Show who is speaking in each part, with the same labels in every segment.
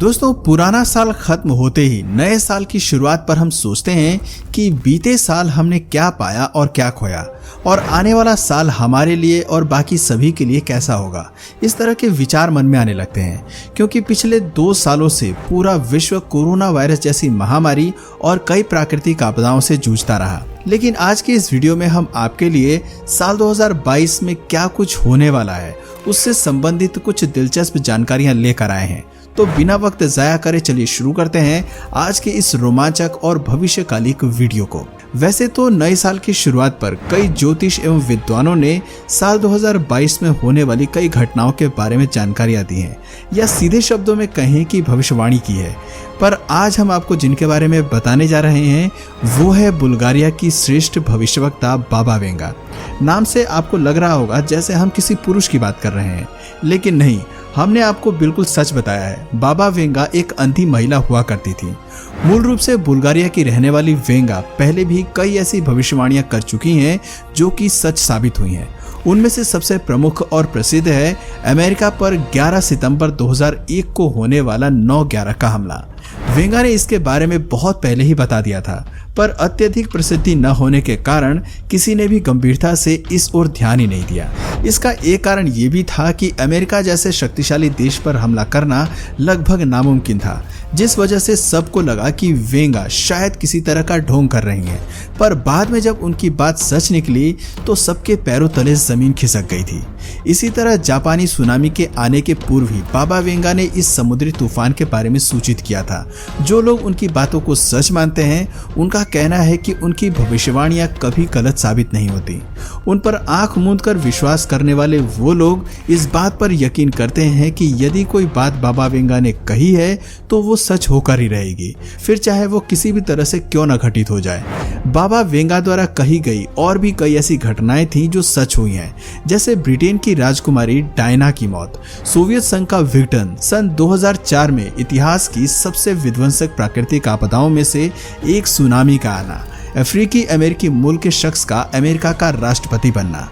Speaker 1: दोस्तों, पुराना साल खत्म होते ही नए साल की शुरुआत पर हम सोचते हैं कि बीते साल हमने क्या पाया और क्या खोया और आने वाला साल हमारे लिए और बाकी सभी के लिए कैसा होगा। इस तरह के विचार मन में आने लगते हैं क्योंकि पिछले 2 सालों से पूरा विश्व कोरोना वायरस जैसी महामारी और कई प्राकृतिक आपदाओं से जूझता रहा। लेकिन आज के इस वीडियो में हम आपके लिए साल 2022 में क्या कुछ होने वाला है उससे संबंधित कुछ दिलचस्प जानकारियां लेकर आए हैं। तो बिना वक्त जाया करे चलिए शुरू करते हैं आज के इस रोमांचक और भविष्यकालिक वीडियो को। वैसे तो नए साल की शुरुआत पर कई ज्योतिष एवं विद्वानों ने साल 2022 में होने वाली कई घटनाओं के बारे में जानकारियां दी हैं या सीधे शब्दों में कहें कि भविष्यवाणी की है। पर आज हम आपको जिनके बारे में बताने जा रहे हैं वो है बुल्गारिया की श्रेष्ठ भविष्यवक्ता बाबा वेंगा। नाम से आपको लग रहा होगा जैसे हम किसी पुरुष की बात कर रहे हैं, लेकिन नहीं, हमने आपको बिल्कुल सच बताया है। बाबा वेंगा एक अंधी महिला हुआ करती थी। मूल रूप से बुल्गारिया की रहने वाली वेंगा पहले भी कई ऐसी भविष्यवाणियां कर चुकी हैं जो कि सच साबित हुई हैं। उनमें से सबसे प्रमुख और प्रसिद्ध है अमेरिका पर 11 सितंबर 2001 को होने वाला 9/11 का हमला। वेंगा ने इसके बारे में बहुत पहले ही बता दिया था, पर अत्यधिक प्रसिद्धि न होने के कारण किसी ने भी गंभीरता से इस ओर ध्यान ही नहीं दिया। इसका एक कारण ये भी था कि अमेरिका जैसे शक्तिशाली देश पर हमला करना लगभग नामुमकिन था, जिस वजह से सबको लगा कि वेंगा शायद किसी तरह का ढोंग कर रही हैं। पर बाद में जब उनकी बात सच निकली तो सबके पैरों तले जमीन खिसक गई थी। इसी तरह जापानी सुनामी के आने के पूर्व ही बाबा वेंगा ने इस समुद्री तूफान के बारे में सूचित किया था। जो लोग उनकी बातों को सच मानते हैं उनका कहना है कि उनकी भविष्यवाणियां कभी गलत साबित नहीं होती। उन पर आंख मूंद कर विश्वास करने वाले वो लोग इस बात पर यकीन करते हैं कि यदि कोई बात बाबा वेंगा ने कही है तो वो सच होकर ही रहेगी, फिर चाहे वो किसी भी तरह से क्यों न घटित हो जाए। बाबा वेंगा द्वारा कही गई और भी कई ऐसी घटनाएं थी जो सच हुई हैं, जैसे ब्रिटेन की राजकुमारी डायना की मौत, सोवियत संघ का विघटन, सन 2004 में इतिहास की सबसे विध्वंसक प्राकृतिक आपदाओं में से एक सुनामी का आना, अफ्रीकी अमेरिकी मूल के शख्स का अमेरिका का राष्ट्रपति बनना।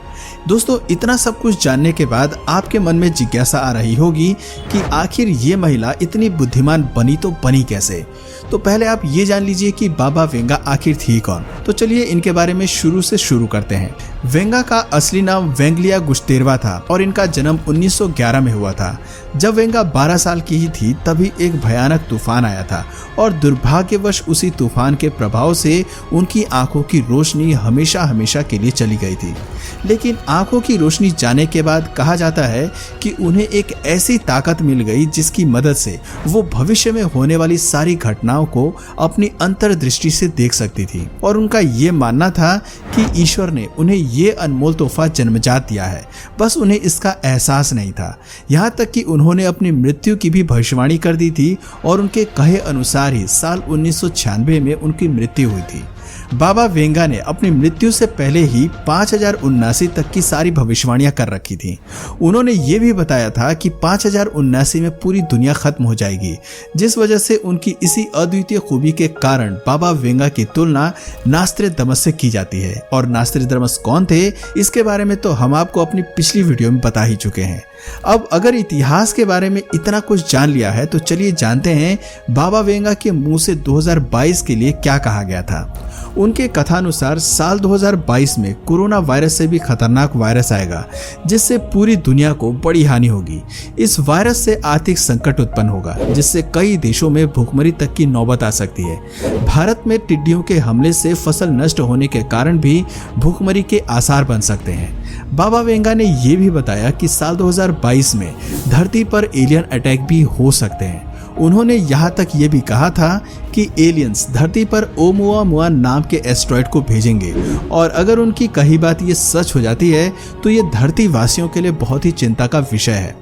Speaker 1: दोस्तों, इतना सब कुछ जानने के बाद आपके मन में जिज्ञासा आ रही होगी कि आखिर ये महिला इतनी बुद्धिमान बनी तो बनी कैसे। तो पहले आप ये जान लीजिए कि बाबा वेंगा आखिर थी कौन। तो चलिए इनके बारे में शुरू से शुरू करते हैं। वेंगा का असली नाम वेंगलिया गुस्तेरवा था और इनका जन्म 1911 में हुआ था। जब वेंगा 12 साल की ही थी तभी एक भयानक तूफान आया था और दुर्भाग्यवश उसी तूफान के प्रभाव से उनकी आंखों की रोशनी हमेशा हमेशा के लिए चली गई थी। लेकिन आंखों की रोशनी जाने के बाद कहा जाता है कि उन्हें एक ऐसी ताकत मिल गई जिसकी मदद से वो भविष्य में होने वाली सारी घटनाओं को अपनी अंतर्दृष्टि से देख सकती थी और उनका ये मानना था कि ईश्वर ने उन्हें ये अनमोल तोहफा जन्मजात दिया है, बस उन्हें इसका एहसास नहीं था। यहाँ तक कि उन्होंने अपनी मृत्यु की भी भविष्यवाणी कर दी थी और उनके कहे अनुसार ही साल 1996 में उनकी मृत्यु हुई थी। बाबा वेंगा ने अपनी मृत्यु से पहले ही 5079 तक की सारी भविष्यवाणियां कर रखी थी। उन्होंने ये भी बताया था कि 5079 में पूरी दुनिया खत्म हो जाएगी, जिस वजह से उनकी इसी अद्वितीय खूबी के कारण बाबा वेंगा की तुलना नास्ट्रेदामस से की जाती है। और नास्ट्रेदामस कौन थे इसके बारे में तो हम आपको अपनी पिछली वीडियो में बता ही चुके हैं। अब अगर इतिहास के बारे में इतना कुछ जान लिया है तो चलिए जानते हैं बाबा वेंगा के मुंह से 2022 के लिए क्या कहा गया था। उनके कथानुसार साल 2022 में कोरोना वायरस से भी खतरनाक वायरस आएगा जिससे पूरी दुनिया को बड़ी हानि होगी। इस वायरस से आर्थिक संकट उत्पन्न होगा जिससे कई देशों में भूखमरी तक की नौबत आ सकती है। भारत में टिड्डियों के हमले से फसल नष्ट होने के कारण भी भूखमरी के आसार बन सकते हैं। बाबा वेंगा ने यह भी बताया कि साल 2022 में धरती पर एलियन अटैक भी हो सकते हैं। उन्होंने यहाँ तक ये भी कहा था कि एलियंस धरती पर ओमुआमुआ नाम के एस्ट्रॉइड को भेजेंगे और अगर उनकी कही बात ये सच हो जाती है तो ये धरती वासियों के लिए बहुत ही चिंता का विषय है।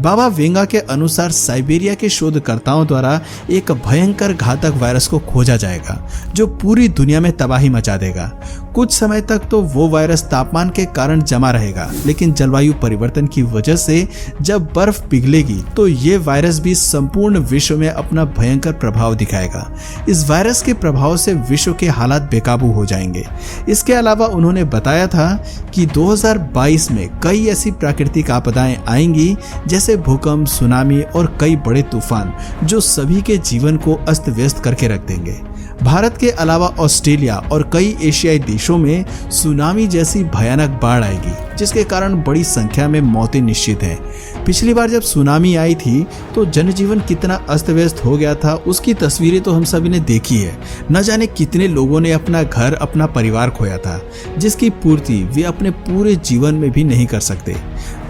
Speaker 1: बाबा वेंगा के अनुसार साइबेरिया के शोधकर्ताओं द्वारा एक भयंकर घातक वायरस को खोजा जाएगा जो पूरी दुनिया में तबाही मचा देगा। कुछ समय तक तो वो वायरस तापमान के कारण जमा रहेगा, लेकिन जलवायु परिवर्तन की वजह से जब बर्फ पिघलेगी तो ये वायरस भी संपूर्ण विश्व में अपना भयंकर प्रभाव दिखाएगा। इस वायरस के प्रभाव से विश्व के हालात बेकाबू हो जाएंगे। इसके अलावा उन्होंने बताया था कि 2022 में कई ऐसी प्राकृतिक आपदाएं आएंगी जैसे भूकंप, सुनामी और कई बड़े तूफान जो सभी के जीवन को अस्त व्यस्त करके रख देंगे। भारत के अलावा ऑस्ट्रेलिया और कई एशियाई देशों में सुनामी जैसी भयानक बाढ़ आएगी, जिसके कारण बड़ी संख्या में मौतें निश्चित हैं। पिछली बार जब सुनामी आई थी तो जनजीवन कितना अस्त व्यस्त हो गया था, उसकी तस्वीरें तो हम सभी ने देखी है। न जाने कितने लोगों ने अपना घर, अपना परिवार खोया था, जिसकी पूर्ति वे अपने पूरे जीवन में भी नहीं कर सकते।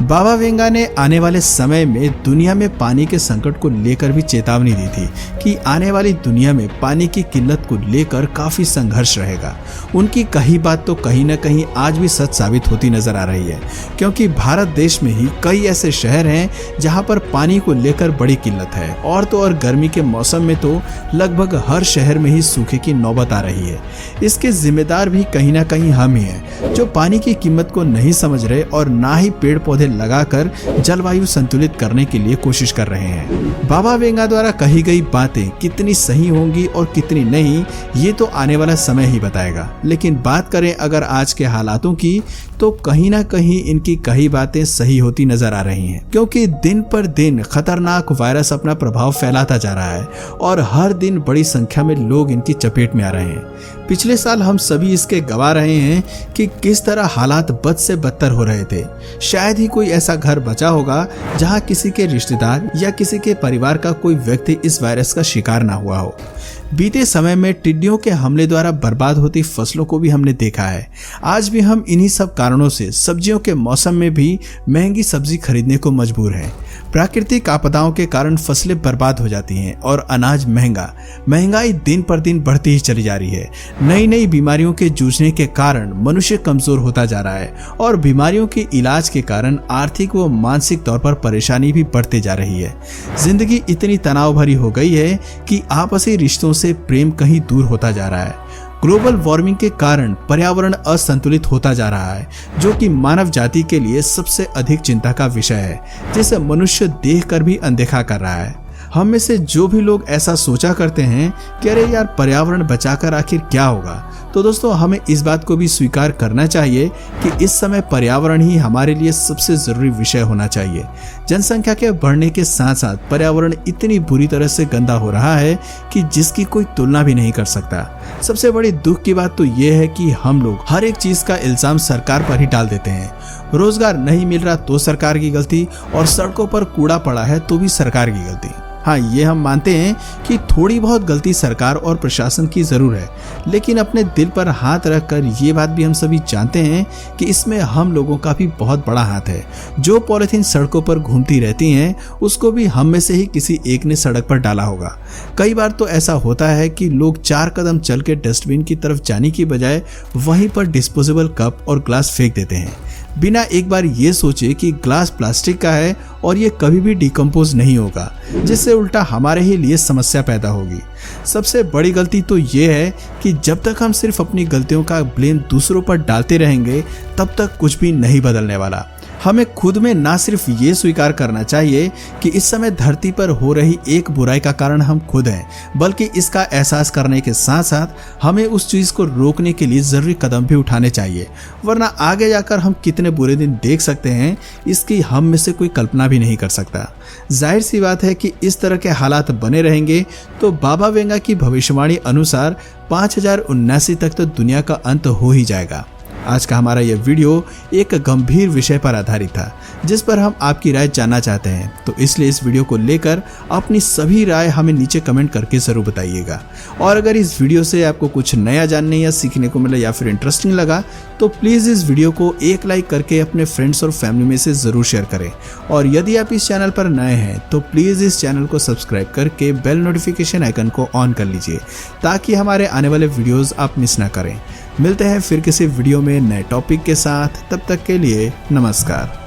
Speaker 1: बाबा वेंगा ने आने वाले समय में दुनिया में पानी के संकट को लेकर भी चेतावनी दी थी कि आने वाली दुनिया में पानी की किल्लत को लेकर काफी संघर्ष रहेगा। उनकी कही बात तो कहीं न कहीं आज भी सच साबित होती नजर आ रही है, क्योंकि भारत देश में ही कई ऐसे शहर हैं जहां पर पानी को लेकर बड़ी किल्लत है। और तो और गर्मी के मौसम में तो लगभग हर शहर में ही सूखे की नौबत आ रही है। इसके जिम्मेदार भी कहीं ना कहीं हम ही हैं, जो पानी की कीमत को नहीं समझ रहे और ना ही पेड़ पौधे लगाकर जलवायु संतुलित करने के लिए कोशिश कर रहे हैं। बाबा वेंगा द्वारा कही गई बातें कितनी सही होंगी और कितनी नहीं, ये तो आने वाला समय ही बताएगा। लेकिन बात करें अगर आज के हालातों की, तो कहीं ना कहीं इनकी कही बातें सही होती नजर आ रही हैं, क्योंकि दिन पर दिन खतरनाक वायरस अपना प्रभाव फैलाता जा रहा है और हर दिन बड़ी संख्या में लोग इनकी चपेट में आ रहे हैं। पिछले साल हम सभी इसके गवाह रहे हैं कि किस तरह हालात बद से बदतर हो रहे थे। शायद ही कोई ऐसा घर बचा होगा जहां किसी के रिश्तेदार या किसी के परिवार का कोई व्यक्ति इस वायरस का शिकार ना हुआ हो। बीते समय में टिड्डियों के हमले द्वारा बर्बाद होती फसलों को भी हमने देखा है। आज भी हम इन्हीं सब कारणों से सब्जियों के मौसम में भी महंगी सब्जी खरीदने को मजबूर हैं। प्राकृतिक आपदाओं के कारण फसलें बर्बाद हो जाती हैं और अनाज महंगाई दिन पर दिन बढ़ती ही चली जा रही है। नई नई बीमारियों के जूझने के कारण मनुष्य कमजोर होता जा रहा है और बीमारियों के इलाज के कारण आर्थिक व मानसिक तौर पर परेशानी भी बढ़ते जा रही है। जिंदगी इतनी तनाव भरी हो गई है कि आपसी रिश्तों से प्रेम कहीं दूर होता जा रहा है। ग्लोबल वार्मिंग के कारण पर्यावरण असंतुलित होता जा रहा है, जो कि मानव जाति के लिए सबसे अधिक चिंता का विषय है, जिसे मनुष्य देखकर भी अनदेखा कर रहा है। हम में से जो भी लोग ऐसा सोचा करते हैं कि अरे यार पर्यावरण बचाकर आखिर क्या होगा, तो दोस्तों हमें इस बात को भी स्वीकार करना चाहिए कि इस समय पर्यावरण ही हमारे लिए सबसे जरूरी विषय होना चाहिए। जनसंख्या के बढ़ने के साथ साथ पर्यावरण इतनी बुरी तरह से गंदा हो रहा है कि जिसकी कोई तुलना भी नहीं कर सकता। सबसे बड़ी दुख की बात तो ये है कि हम लोग हर एक चीज का इल्जाम सरकार पर ही डाल देते हैं। रोजगार नहीं मिल रहा तो सरकार की गलती, और सड़कों पर कूड़ा पड़ा है तो भी सरकार की गलती। हाँ, ये हम मानते हैं कि थोड़ी बहुत गलती सरकार और प्रशासन की जरूर है, लेकिन अपने दिल पर हाथ रखकर ये बात भी हम सभी जानते हैं कि इसमें हम लोगों का भी बहुत बड़ा हाथ है। जो पॉलिथीन सड़कों पर घूमती रहती हैं, उसको भी हम में से ही किसी एक ने सड़क पर डाला होगा। कई बार तो ऐसा होता है कि लोग 4 कदम चल के डस्टबिन की तरफ जाने की बजाय वहीं पर डिस्पोजेबल कप और ग्लास फेंक देते हैं, बिना एक बार ये सोचे कि ग्लास प्लास्टिक का है और ये कभी भी डिकम्पोज नहीं होगा, जिससे उल्टा हमारे ही लिए समस्या पैदा होगी। सबसे बड़ी गलती तो ये है कि जब तक हम सिर्फ अपनी गलतियों का ब्लेम दूसरों पर डालते रहेंगे, तब तक कुछ भी नहीं बदलने वाला। हमें खुद में ना सिर्फ ये स्वीकार करना चाहिए कि इस समय धरती पर हो रही एक बुराई का कारण हम खुद हैं, बल्कि इसका एहसास करने के साथ साथ हमें उस चीज को रोकने के लिए जरूरी कदम भी उठाने चाहिए, वरना आगे जाकर हम कितने बुरे दिन देख सकते हैं, इसकी हम में से कोई कल्पना भी नहीं कर सकता। जाहिर सी बात है कि इस तरह के हालात बने रहेंगे तो बाबा वेंगा की भविष्यवाणी अनुसार 5079 तक तो दुनिया का अंत हो ही जाएगा। आज का हमारा यह वीडियो एक गंभीर विषय पर आधारित था, जिस पर हम आपकी राय जानना चाहते हैं, तो इसलिए इस वीडियो को लेकर अपनी सभी राय हमें नीचे कमेंट करके जरूर बताइएगा। और अगर इस वीडियो से आपको कुछ नया जानने या सीखने को मिला या फिर इंटरेस्टिंग लगा, तो प्लीज इस वीडियो को एक लाइक करके अपने फ्रेंड्स और फैमिली में से जरूर शेयर करें। और यदि आप इस चैनल पर नए हैं तो प्लीज इस चैनल को सब्सक्राइब करके बेल नोटिफिकेशन आइकन को ऑन कर लीजिए, ताकि हमारे आने वाले वीडियोस आप मिस ना करें। मिलते हैं फिर किसी वीडियो में नए टॉपिक के साथ, तब तक के लिए नमस्कार।